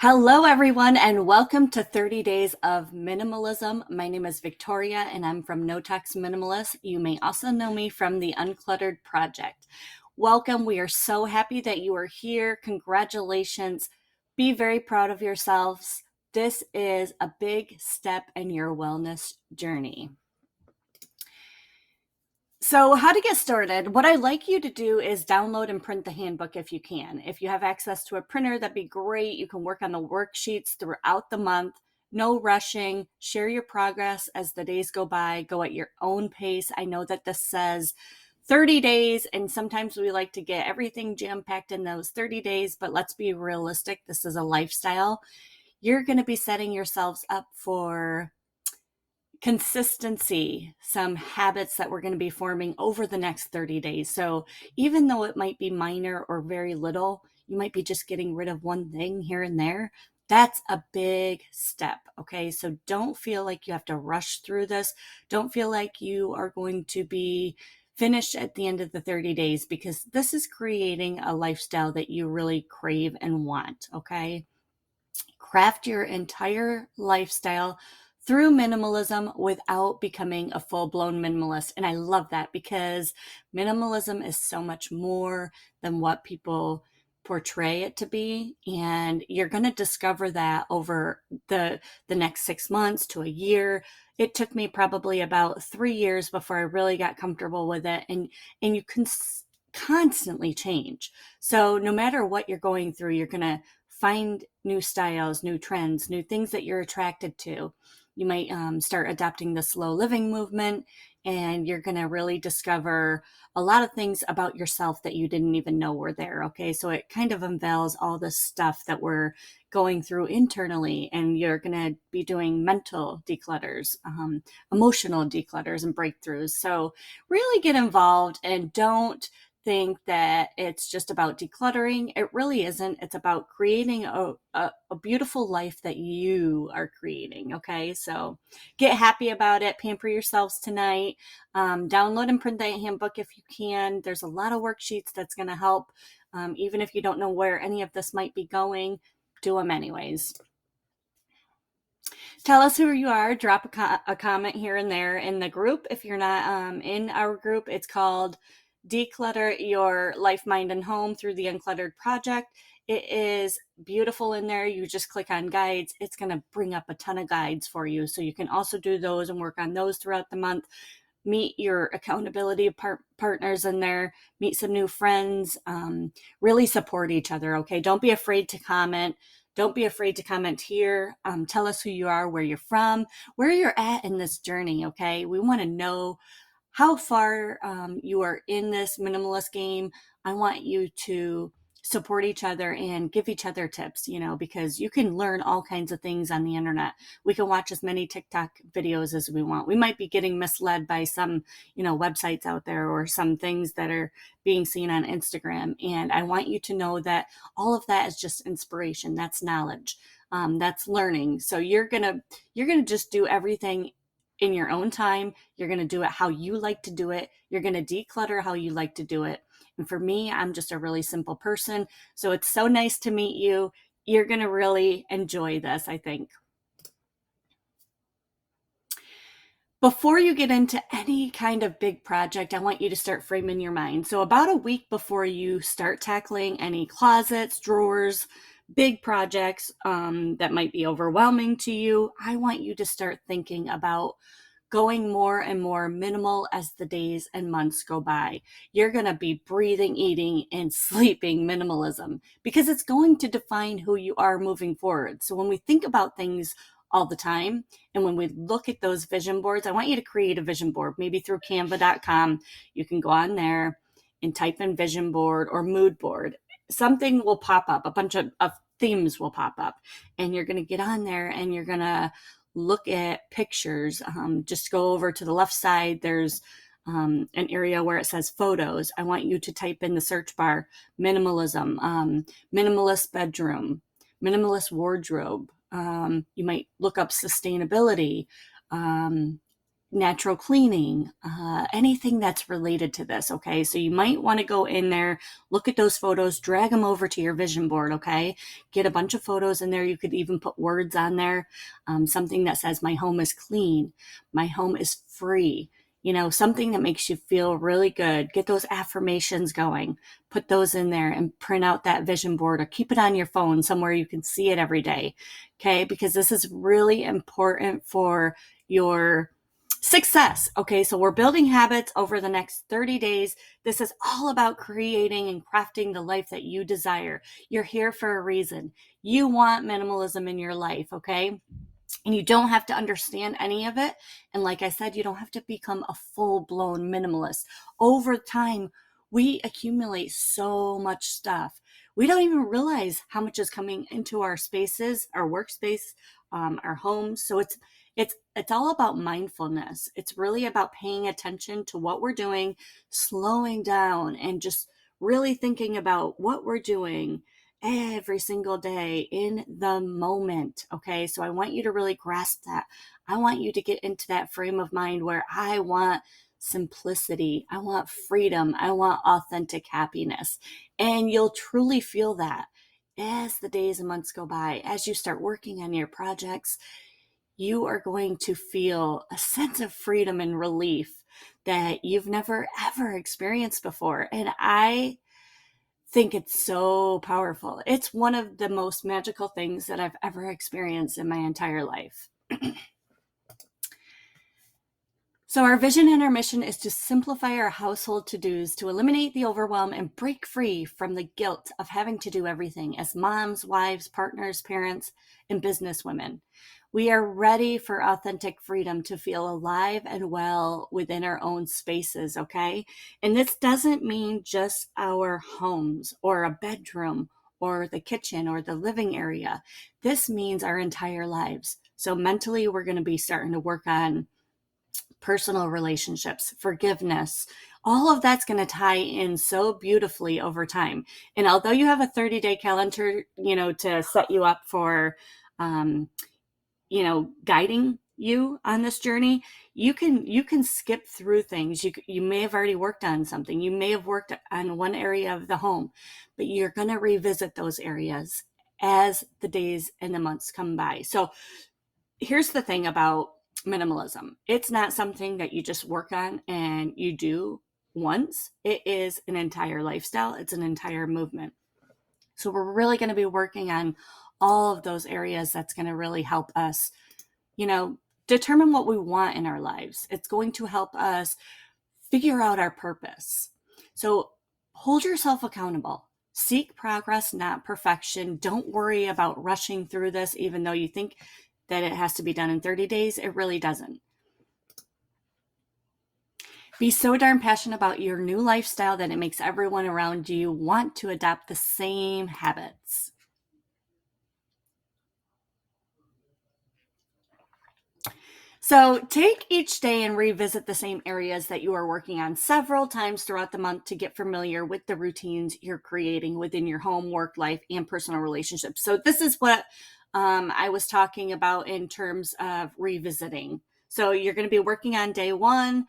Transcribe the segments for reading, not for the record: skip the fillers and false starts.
Hello, everyone, and welcome to 30 Days of Minimalism. My name is Victoria, and I'm from No Text Minimalist. You may also know me from the Uncluttered Project. Welcome. We are so happy that you are here. Congratulations. Be very proud of yourselves. This is a big step in your wellness journey. So, how to get started? What I'd like you to do is download and print the handbook if you can. If you have access to a printer, that'd be great. You can work on the worksheets throughout the month. No rushing. Share your progress as the days go by. Go at your own pace. I know that this says 30 days, and sometimes we like to get everything jam packed in those 30 days, but let's be realistic. This is a lifestyle. You're going to be setting yourselves up for consistency, some habits that we're going to be forming over the next 30 days. So even though it might be minor or very little, you might be just getting rid of one thing here and there. That's a big step. Okay. So don't feel like you have to rush through this. Don't feel like you are going to be finished at the end of the 30 days because this is creating a lifestyle that you really crave and want. Okay. Craft your entire lifestyle through minimalism without becoming a full-blown minimalist. And I love that because minimalism is so much more than what people portray it to be. And you're going to discover that over the next 6 months to a year. It took me probably about 3 years before I really got comfortable with it. And you can constantly change. So no matter what you're going through, you're going to find new styles, new trends, new things that you're attracted to. You might start adopting the slow living movement, and you're going to really discover a lot of things about yourself that you didn't even know were there. Okay. So it kind of unveils all the stuff that we're going through internally, and you're going to be doing mental declutters, emotional declutters, and breakthroughs. So really get involved and don't think that it's just about decluttering. It really isn't. It's about creating a beautiful life that you are creating. Okay. So get happy about it. Pamper yourselves tonight. Download and print that handbook if you can. There's a lot of worksheets that's going to help. Even if you don't know where any of this might be going, do them anyways. Tell us who you are. Drop a comment here and there in the group. If you're not in our group, it's called Declutter Your Life, Mind, and Home through the Uncluttered Project. It is beautiful in there. You just click on guides. It's going to bring up a ton of guides for you. So you can also do those and work on those throughout the month. Meet your accountability partners in there, meet some new friends, really support each other. Okay. Don't be afraid to comment. Don't be afraid to comment here. Tell us who you are, where you're from, where you're at in this journey. Okay. We want to know how far you are in this minimalist game. I want you to support each other and give each other tips, because you can learn all kinds of things on the internet. We can watch as many TikTok videos as we want. We might be getting misled by some, websites out there or some things that are being seen on Instagram. And I want you to know that all of that is just inspiration. That's knowledge. That's learning. So you're gonna just do everything in your own time. You're going to do it how you like to do it. You're going to declutter how you like to do it. And for me, I'm just a really simple person. So it's so nice to meet you. You're going to really enjoy this, I think. Before you get into any kind of big project, I want you to start framing your mind. So about a week before you start tackling any closets, drawers, big projects that might be overwhelming to you, I want you to start thinking about going more and more minimal as the days and months go by. You're going to be breathing, eating, and sleeping minimalism because it's going to define who you are moving forward. So when we think about things all the time, and when we look at those vision boards, I want you to create a vision board, maybe through canva.com. You can go on there and type in vision board or mood board. Something will pop up, a bunch of themes will pop up, and you're going to get on there and you're going to look at pictures. Just go over to the left side. There's an area where it says photos. I want you to type in the search bar minimalism, minimalist bedroom, minimalist wardrobe. You might look up sustainability, natural cleaning, anything that's related to this. Okay. So you might want to go in there, look at those photos, drag them over to your vision board. Okay. Get a bunch of photos in there. You could even put words on there, something that says, my home is clean, my home is free. Something that makes you feel really good. Get those affirmations going, put those in there and print out that vision board or keep it on your phone somewhere you can see it every day. Okay. Because this is really important for your success. Okay. So we're building habits over the next 30 days. This is all about creating and crafting the life that you desire. You're here for a reason. You want minimalism in your life. Okay. And you don't have to understand any of it. And like I said, you don't have to become a full-blown minimalist. Over time, we accumulate so much stuff. We don't even realize how much is coming into our spaces, our workspace, our homes. So it's all about mindfulness. It's really about paying attention to what we're doing, slowing down, and just really thinking about what we're doing every single day in the moment. Okay. So I want you to really grasp that. I want you to get into that frame of mind where I want simplicity. I want freedom. I want authentic happiness. And you'll truly feel that as the days and months go by, as you start working on your projects. You are going to feel a sense of freedom and relief that you've never ever experienced before. And I think it's so powerful. It's one of the most magical things that I've ever experienced in my entire life. So our vision and our mission is to simplify our household to-dos, to eliminate the overwhelm and break free from the guilt of having to do everything as moms, wives, partners, parents, and businesswomen. We are ready for authentic freedom to feel alive and well within our own spaces, okay? And this doesn't mean just our homes or a bedroom or the kitchen or the living area. This means our entire lives. So mentally, we're going to be starting to work on personal relationships, forgiveness. All of that's going to tie in so beautifully over time. And although you have a 30-day calendar, to set you up for, guiding you on this journey, you can skip through things. You may have already worked on something. You may have worked on one area of the home, but you're going to revisit those areas as the days and the months come by. So here's the thing about minimalism. It's not something that you just work on and you do once. It is an entire lifestyle. It's an entire movement. So we're really going to be working on all of those areas that's going to really help us, determine what we want in our lives. It's going to help us figure out our purpose. So hold yourself accountable. Seek progress, not perfection. Don't worry about rushing through this, even though you think that it has to be done in 30 days. It really doesn't. Be so darn passionate about your new lifestyle that it makes everyone around you want to adopt the same habits. So take each day and revisit the same areas that you are working on several times throughout the month to get familiar with the routines you're creating within your home, work life, and personal relationships. So this is what I was talking about in terms of revisiting. So you're going to be working on day one.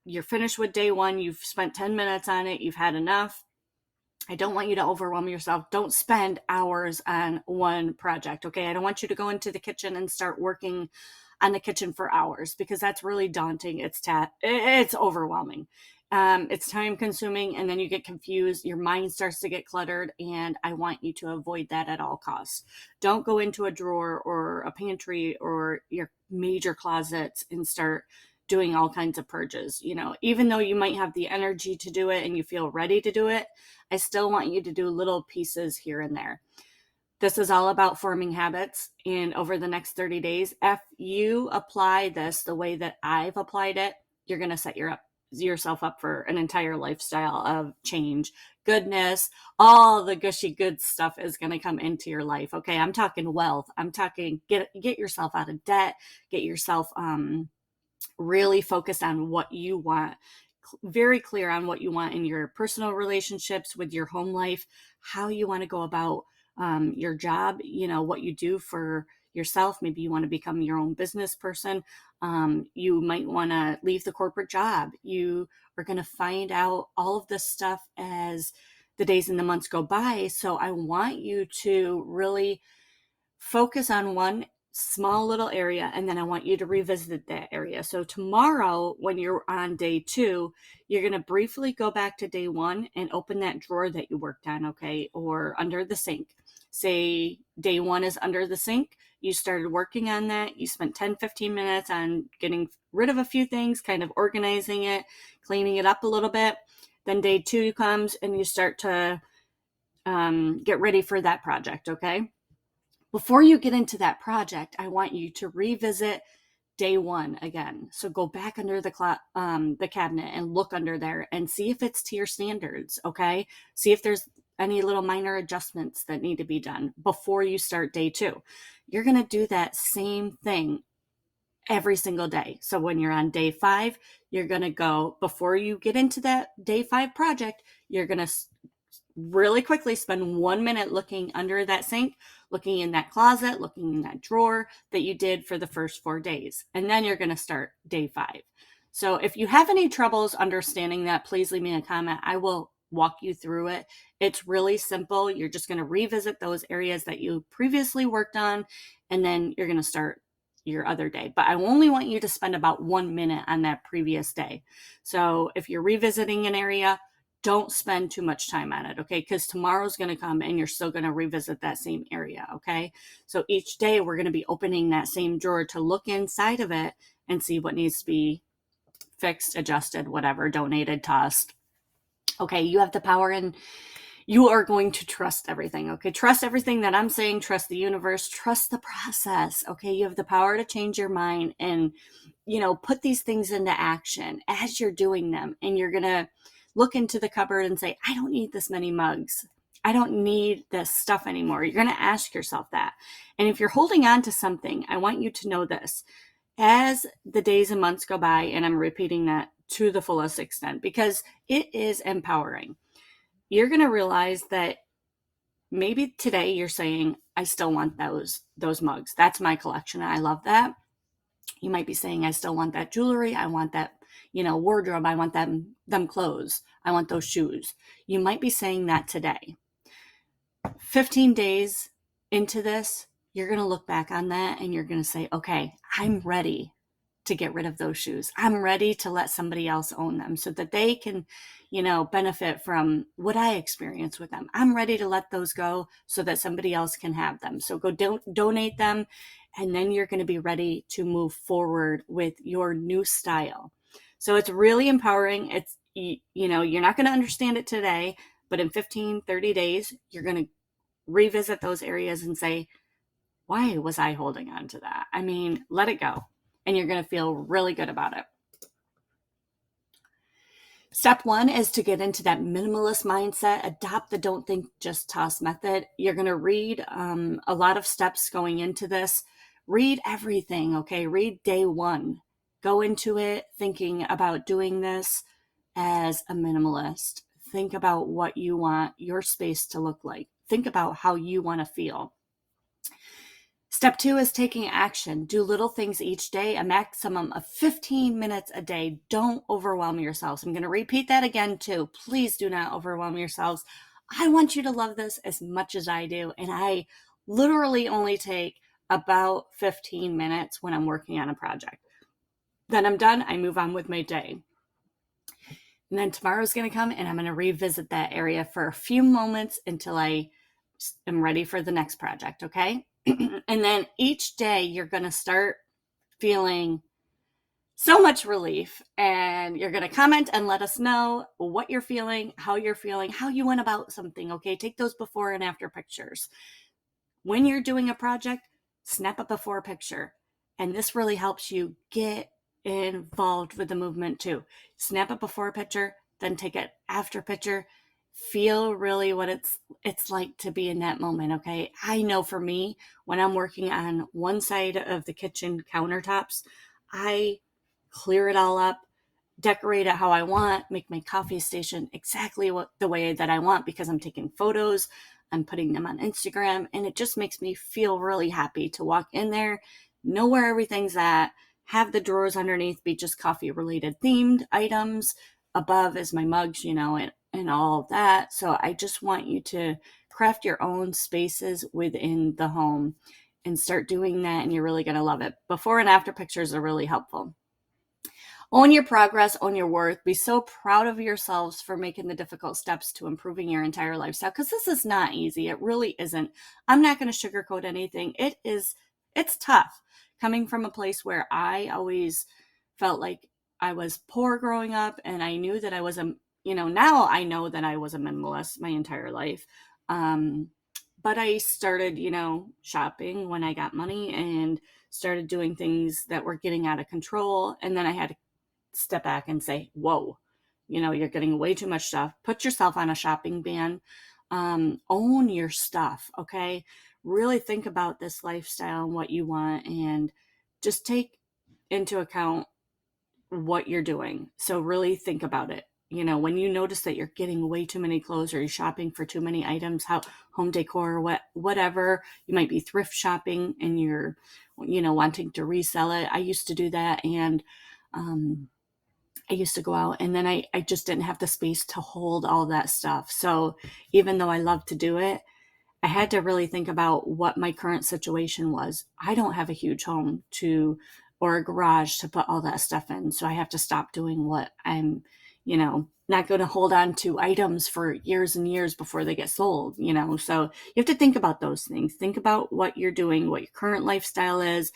You're finished with day one. You've spent 10 minutes on it. You've had enough. I don't want you to overwhelm yourself. Don't spend hours on one project. Okay. I don't want you to go into the kitchen and start working on the kitchen for hours because that's really daunting. It's overwhelming. It's time consuming and then you get confused. Your mind starts to get cluttered and I want you to avoid that at all costs. Don't go into a drawer or a pantry or your major closets and start doing all kinds of purges. Even though you might have the energy to do it and you feel ready to do it, I still want you to do little pieces here and there. This is all about forming habits. And over the next 30 days, if you apply this the way that I've applied it, you're going to set yourself up for an entire lifestyle of change, goodness, all the gushy good stuff is going to come into your life. Okay. I'm talking wealth. I'm talking get yourself out of debt, get yourself, really focused on what you want, very clear on what you want in your personal relationships with your home life, how you want to go about your job, what you do for yourself. Maybe you want to become your own business person. You might want to leave the corporate job. You are going to find out all of this stuff as the days and the months go by. So I want you to really focus on one small little area, and then I want you to revisit that area. So tomorrow, when you're on day 2, you're going to briefly go back to day 1 and open that drawer that you worked on, okay, or under the sink. Say day 1 is under the sink. You started working on that. You spent 10-15 minutes on getting rid of a few things, kind of organizing it, cleaning it up a little bit. Then day 2 comes and you start to get ready for that project, okay? Before you get into that project, I want you to revisit day 1 again. So go back under the cabinet and look under there and see if it's to your standards, okay? See if there's any little minor adjustments that need to be done before you start day 2. You're going to do that same thing every single day. So when you're on day 5, you're going to go, before you get into that day 5 project, you're going to really quickly spend 1 minute looking under that sink, looking in that closet, looking in that drawer that you did for the first 4 days. And then you're going to start day 5. So if you have any troubles understanding that, please leave me a comment. I will walk you through it. It's really simple. You're just going to revisit those areas that you previously worked on, and then you're going to start your other day. But I only want you to spend about 1 minute on that previous day. So if you're revisiting an area, don't spend too much time on it, okay? Because tomorrow's going to come and you're still going to revisit that same area, okay? So each day we're going to be opening that same drawer to look inside of it and see what needs to be fixed, adjusted, whatever, donated, tossed. Okay, you have the power, and you are going to trust everything, okay? Trust everything that I'm saying. Trust the universe. Trust the process, okay? You have the power to change your mind and, put these things into action as you're doing them. And you're going to look into the cupboard and say, I don't need this many mugs. I don't need this stuff anymore. You're going to ask yourself that. And if you're holding on to something, I want you to know this. As the days and months go by, and I'm repeating that to the fullest extent because it is empowering, you're going to realize that maybe today you're saying, I still want those mugs. That's my collection. I love that. You might be saying, I still want that jewelry. I want that, wardrobe. I want them clothes. I want those shoes. You might be saying that today. 15 days into this, you're going to look back on that and you're going to say, okay, I'm ready to get rid of those shoes. I'm ready to let somebody else own them so that they can, benefit from what I experience with them. I'm ready to let those go so that somebody else can have them. So go donate them. And then you're going to be ready to move forward with your new style. So it's really empowering. It's, you're not going to understand it today, but in 15, 30 days, you're going to revisit those areas and say, why was I holding on to that? I mean, let it go. And you're going to feel really good about it. Step 1 is to get into that minimalist mindset. Adopt the don't think, just toss method. You're going to read a lot of steps going into this. Read everything, okay? Read day 1. Go into it thinking about doing this as a minimalist. Think about what you want your space to look like. Think about how you want to feel. Step 2 is taking action. Do little things each day, a maximum of 15 minutes a day. Don't overwhelm yourselves. I'm going to repeat that again too. Please do not overwhelm yourselves. I want you to love this as much as I do. And I literally only take about 15 minutes when I'm working on a project. Then I'm done. I move on with my day. And then tomorrow's going to come and I'm going to revisit that area for a few moments until I am ready for the next project, okay? And then each day you're going to start feeling so much relief, and you're going to comment and let us know what you're feeling, how you went about something, okay? Take those before and after pictures. When you're doing a project, snap a before picture. And this really helps you get involved with the movement too. Snap a before picture, then take an after picture. Feel really what it's like to be in that moment, okay? I know for me, when I'm working on one side of the kitchen countertops, I clear it all up, decorate it how I want, make my coffee station exactly the way that I want because I'm taking photos, I'm putting them on Instagram, and it just makes me feel really happy to walk in there, know where everything's at, have the drawers underneath be just coffee related themed items. Above is my mugs, and all of that. So I just want you to craft your own spaces within the home and start doing that, and you're really going to love it. Before and after pictures are really helpful. Own your progress, own your worth. Be so proud of yourselves for making the difficult steps to improving your entire lifestyle, because this is not easy. It really isn't. I'm not going to sugarcoat anything. It's tough coming from a place where I always felt like I was poor growing up, and I knew that I was now I know that I was a minimalist my entire life. But I started, shopping when I got money and started doing things that were getting out of control. And then I had to step back and say, whoa, you're getting way too much stuff. Put yourself on a shopping ban. Own your stuff. Okay. Really think about this lifestyle and what you want, and just take into account what you're doing. So really think about it. When you notice that you're getting way too many clothes, or you're shopping for too many items, home decor, whatever, you might be thrift shopping and you're, wanting to resell it. I used to do that. And, I used to go out, and then I just didn't have the space to hold all that stuff. So even though I love to do it, I had to really think about what my current situation was. I don't have a huge home or a garage to put all that stuff in. So I have to stop doing what I'm, not going to hold on to items for years and years before they get sold, So you have to think about those things. Think about what you're doing, what your current lifestyle is,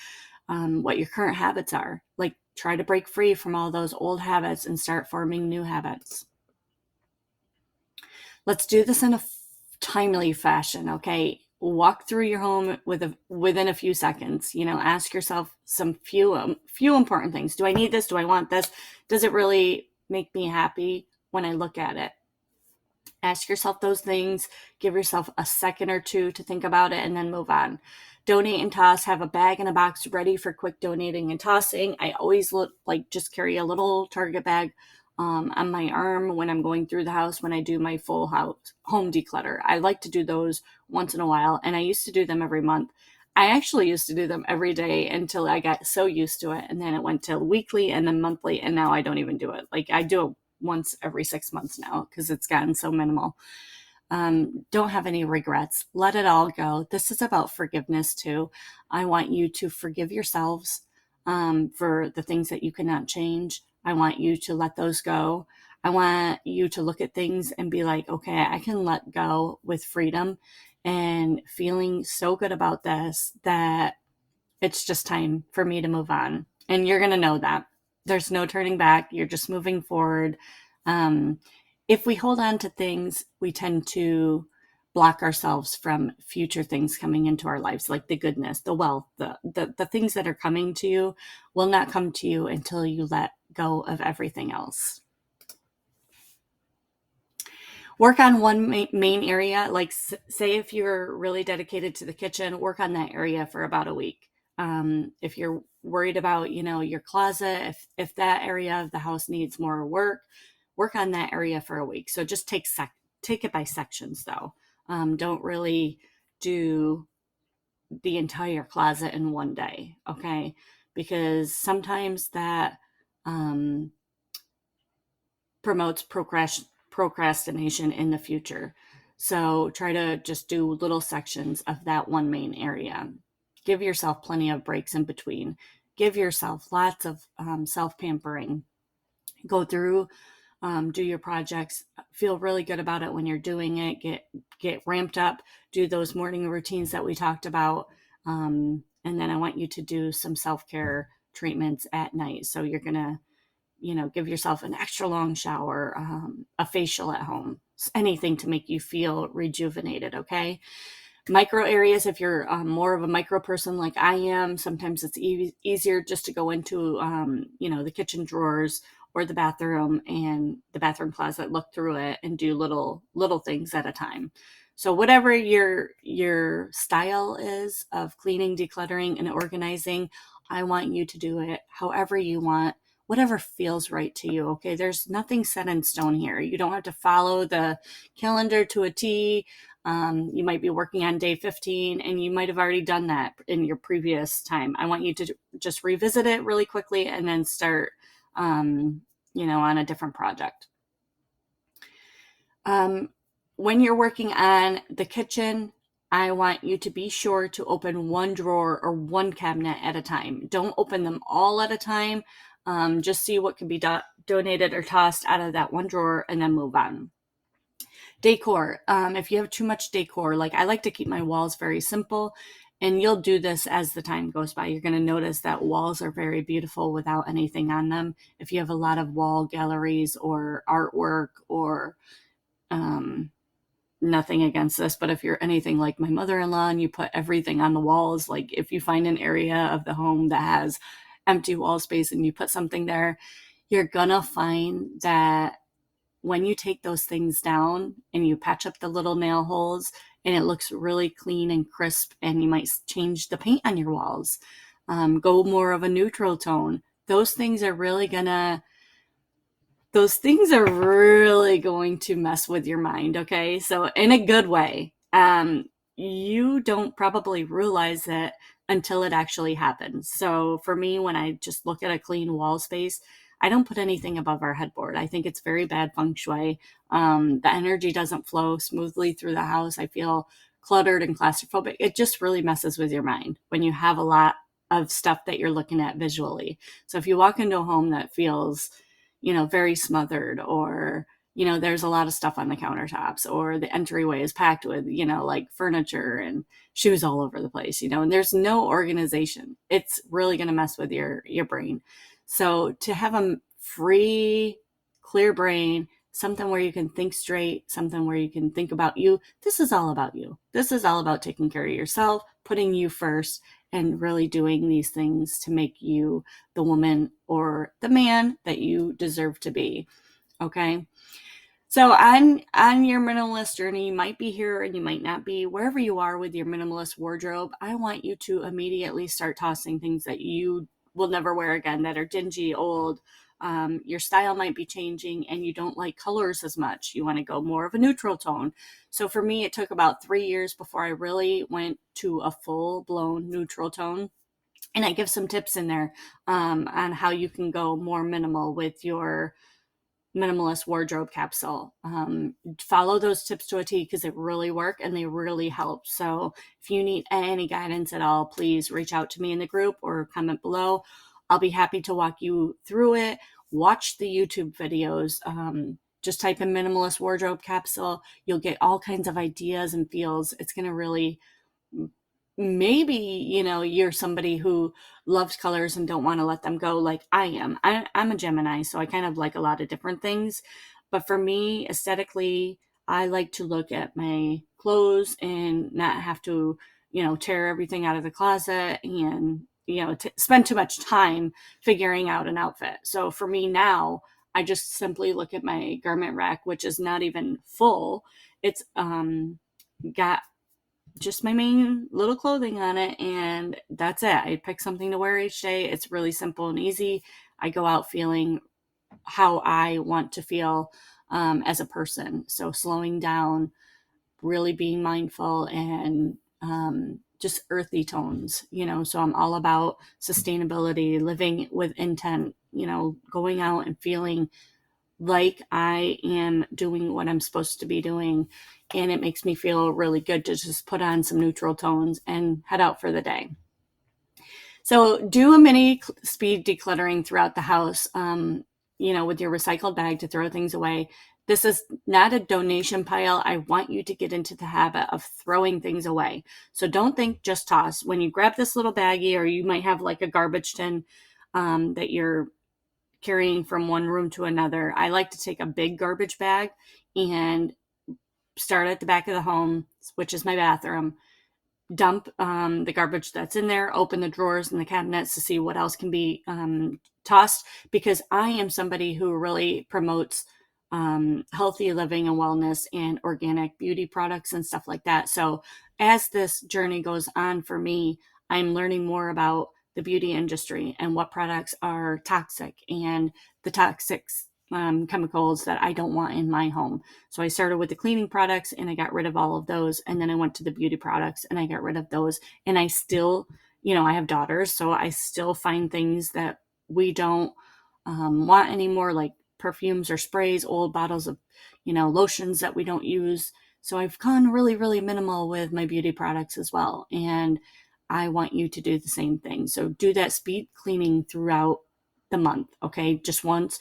what your current habits are. Like, try to break free from all those old habits and start forming new habits. Let's do this in a timely fashion, okay? Walk through your home within a few seconds. Ask yourself some few important things. Do I need this? Do I want this? Does it really make me happy when I look at it? Ask yourself those things. Give yourself a second or two to think about it, and then move on. Donate and toss. Have a bag and a box ready for quick donating and tossing. I always just carry a little Target bag on my arm when I'm going through the house, when I do my full house home declutter. I like to do those once in a while, and I used to do them every month. I actually used to do them every day until I got so used to it, and then it went to weekly and then monthly, and now I don't even do it. Like, I do it once every 6 months now because it's gotten so minimal. Don't have any regrets. Let it all go. This is about forgiveness too. I want you to forgive yourselves for the things that you cannot change. I want you to let those go. I want you to look at things and be like, okay, I can let go with freedom and feeling so good about this that it's just time for me to move on. And you're going to know that. There's no turning back. You're just moving forward. If we hold on to things, we tend to block ourselves from future things coming into our lives, like the goodness, the wealth, the things that are coming to you will not come to you until you let go of everything else. Work on one main area. Like, say if you're really dedicated to the kitchen, work on that area for about a week. If you're worried about, your closet, if that area of the house needs more work on that area for a week. So just take it by sections though. Don't really do the entire closet in one day. Okay. Because sometimes that, promotes procrastination in the future. So try to just do little sections of that one main area. Give yourself plenty of breaks in between. Give yourself lots of self-pampering. Go through, do your projects, feel really good about it when you're doing it, get ramped up, do those morning routines that we talked about. And then I want you to do some self-care treatments at night. So you're going to, give yourself an extra long shower, a facial at home, anything to make you feel rejuvenated. Okay. Micro areas. If you're more of a micro person like I am, sometimes it's easier just to go into, the kitchen drawers or the bathroom and the bathroom closet, look through it and do little things at a time. So whatever your style is of cleaning, decluttering, and organizing, I want you to do it however you want, whatever feels right to you. Okay. There's nothing set in stone here. You don't have to follow the calendar to a T. You might be working on day 15 and you might have already done that in your previous time. I want you to just revisit it really quickly and then start, on a different project. When you're working on the kitchen, I want you to be sure to open one drawer or one cabinet at a time. Don't open them all at a time. Just see what can be donated or tossed out of that one drawer and then move on. Decor. If you have too much decor, like I like to keep my walls very simple, and you'll do this as the time goes by. You're going to notice that walls are very beautiful without anything on them. If you have a lot of wall galleries or artwork or nothing against this, but if you're anything like my mother-in-law and you put everything on the walls, like if you find an area of the home that has empty wall space and you put something there, you're gonna find that when you take those things down and you patch up the little nail holes and it looks really clean and crisp, and you might change the paint on your walls, go more of a neutral tone. Those things are really going to mess with your mind, okay? So in a good way. You don't probably realize it until it actually happens. So for me, when I just look at a clean wall space, I don't put anything above our headboard. I think it's very bad feng shui. The energy doesn't flow smoothly through the house. I feel cluttered and claustrophobic. It just really messes with your mind when you have a lot of stuff that you're looking at visually. So if you walk into a home that feels, very smothered, or, there's a lot of stuff on the countertops, or the entryway is packed with, like furniture and shoes all over the place, and there's no organization. It's really going to mess with your brain. So to have a free, clear brain, something where you can think straight, something where you can think about you, this is all about you. This is all about taking care of yourself, putting you first, and really doing these things to make you the woman or the man that you deserve to be. Okay. So on your minimalist journey, you might be here and you might not be. Wherever you are with your minimalist wardrobe, I want you to immediately start tossing things that you will never wear again, that are dingy, old. Your style might be changing and you don't like colors as much. You want to go more of a neutral tone. So for me, it took about 3 years before I really went to a full-blown neutral tone. And I give some tips in there on how you can go more minimal with your minimalist wardrobe capsule. Follow those tips to a T because they really work and they really help. So if you need any guidance at all, please reach out to me in the group or comment below. I'll be happy to walk you through it. Watch the YouTube videos. Just type in minimalist wardrobe capsule. You'll get all kinds of ideas and feels. It's going to really, maybe, you're somebody who loves colors and don't want to let them go like I am. I'm a Gemini, so I kind of like a lot of different things. But for me, aesthetically, I like to look at my clothes and not have to, tear everything out of the closet and, spend too much time figuring out an outfit. So for me now, I just simply look at my garment rack, which is not even full. It's got just my main little clothing on it, and that's it. I pick something to wear each day. It's really simple and easy. I go out feeling how I want to feel as a person. So slowing down, really being mindful, and just earthy tones, so I'm all about sustainability, living with intent, going out and feeling like I am doing what I'm supposed to be doing. And it makes me feel really good to just put on some neutral tones and head out for the day. So do a mini speed decluttering throughout the house, with your recycled bag to throw things away. This is not a donation pile. I want you to get into the habit of throwing things away. So don't think just toss. When you grab this little baggie, or you might have like a garbage tin that you're carrying from one room to another, I like to take a big garbage bag and start at the back of the home, which is my bathroom, dump the garbage that's in there, open the drawers and the cabinets to see what else can be tossed, because I am somebody who really promotes healthy living and wellness and organic beauty products and stuff like that. So as this journey goes on for me, I'm learning more about the beauty industry and what products are toxic and the toxic chemicals that I don't want in my home. So I started with the cleaning products and I got rid of all of those. And then I went to the beauty products and I got rid of those. And I still, I have daughters, so I still find things that we don't want anymore, like perfumes or sprays, old bottles of, lotions that we don't use. So I've gone really, really minimal with my beauty products as well. And I want you to do the same thing. So do that speed cleaning throughout the month, okay? Just once,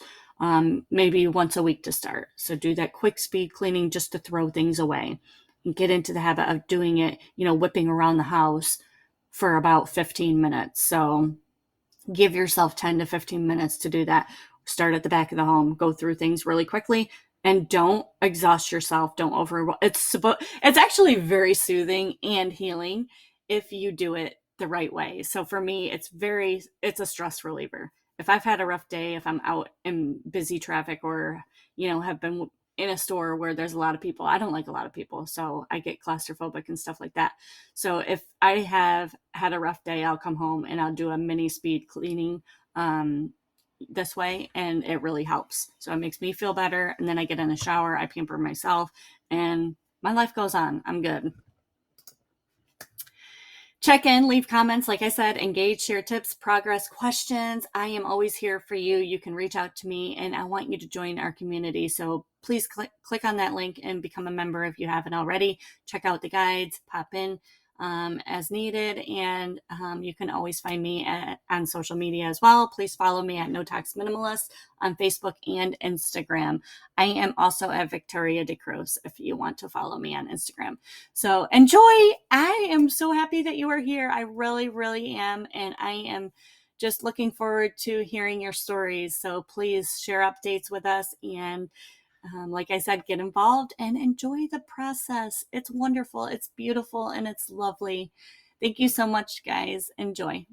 maybe once a week to start. So do that quick speed cleaning just to throw things away and get into the habit of doing it, whipping around the house for about 15 minutes. So give yourself 10 to 15 minutes to do that. Start at the back of the home, go through things really quickly, and don't exhaust yourself. Don't over. It's actually very soothing and healing if you do it the right way. So for me, it's a stress reliever. If I've had a rough day, if I'm out in busy traffic or, have been in a store where there's a lot of people, I don't like a lot of people. So I get claustrophobic and stuff like that. So if I have had a rough day, I'll come home and I'll do a mini speed cleaning this way, and it really helps. So it makes me feel better. And then I get in a shower, I pamper myself, and my life goes on. I'm good. Check in, leave comments. Like I said, engage, share tips, progress, questions. I am always here for you. You can reach out to me, and I want you to join our community. So please click on that link and become a member if you haven't already. Check out the guides, pop in as needed, and you can always find me on social media as well. Please follow me at No Tox Minimalist on Facebook and Instagram. I am also at Victoria de Cruz if you want to follow me on Instagram. So enjoy. I am so happy that you are here. I really, really am. And I am just looking forward to hearing your stories. So please share updates with us. And like I said, get involved and enjoy the process. It's wonderful. It's beautiful and it's lovely. Thank you so much, guys. Enjoy.